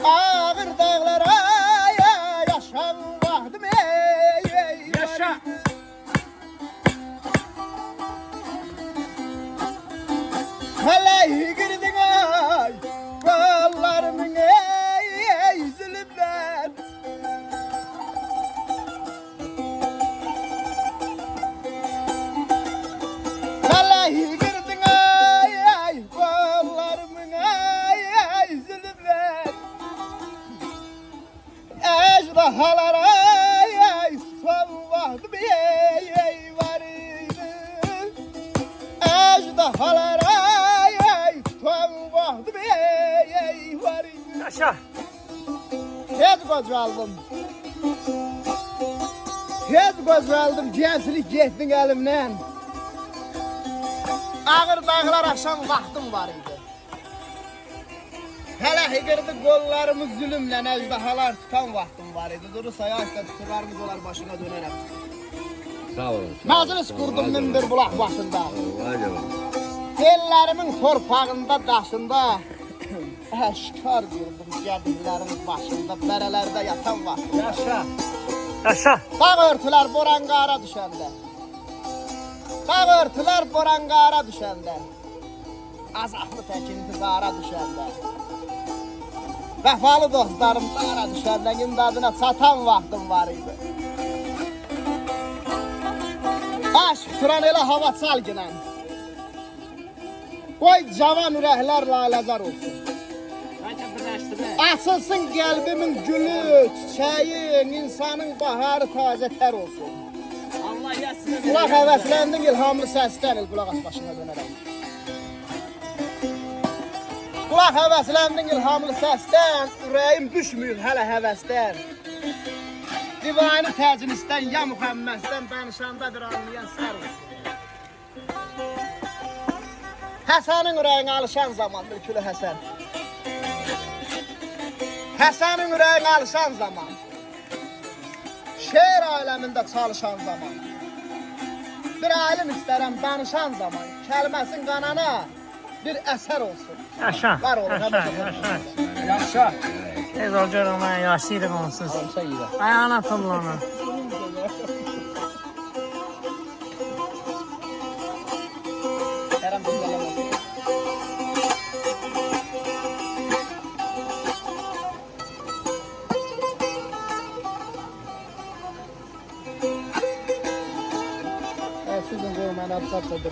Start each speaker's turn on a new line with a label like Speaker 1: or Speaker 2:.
Speaker 1: Ağır dağlara yaşam vaxtım
Speaker 2: Yaşa.
Speaker 1: Hele girdin ay kollarımın zülümler. Hele girdin ay kollarımın zülümler. Ejdahalara son vaxtım var idi. Ejdahalara son vaxtım var idi.
Speaker 2: Yaşa.
Speaker 1: Tez qocaldım. Tez qocaldım, gençlik getdin əlimdən. Ağır dağlar axşam vaxtım var idi. Hələ hıqırdı qollarımız zülümlə əcdahalar tutan vaxtım var idi. Durursa yaşda tuturlarımız olar başına dönərəm.
Speaker 3: Sağ olun.
Speaker 1: Məclis qurdum min bir bulaq başında.
Speaker 3: Acaba.
Speaker 1: Ellərimin torpağında, daşında əşkar gördüm gədiklərin başında, bərələrdə yatan vaxt.
Speaker 2: Yaşa. Yaşa.
Speaker 1: Dağ örtülər boran qara düşəndə. Dağ örtülər boran qara düşəndə. Azaqlı tək intizara düşəndə. Vəfalı dostlarım dara düşəndə imdadına çatan vaxtım var idi. Aşk turan elə hava çalgınən. Qoy cavan ürəklər laləzar olsun. Açılsın qəlbimin gülü, çiçəyin, insanın baharı tazə tər olsun.
Speaker 2: Allah yasını
Speaker 1: Qulaq həvəsləndin ilhamlı səsdən, qulaq as başına dönərəm. Qulaq həvəsləndin ilhamlı səsdən, ürəyim düşmüyüm hələ həvəsdən. Divani təcnisdən, ya Muhamməsdən, danışandadır anlayan sər olsun. Həsənin ürəyinə alışan zaman, Ülkülü Həsən. Həsənin ürəyinə alışan zaman, şeir aləmində çalışan zaman, bir alim istərəm danışan zaman, kəlməsin qanana bir əsər olsun.
Speaker 2: Yaşa.
Speaker 1: Var olun,
Speaker 2: Yaşa.
Speaker 1: həmişə
Speaker 2: Yaşa.
Speaker 1: Yaşa.
Speaker 2: Tez ol görüm ben yaşayırım onsuz.
Speaker 1: Olsa iyi də.
Speaker 2: Ayağına tulla onu.
Speaker 1: Kərəm dinlələmə. Sizin qoyum, mən absat da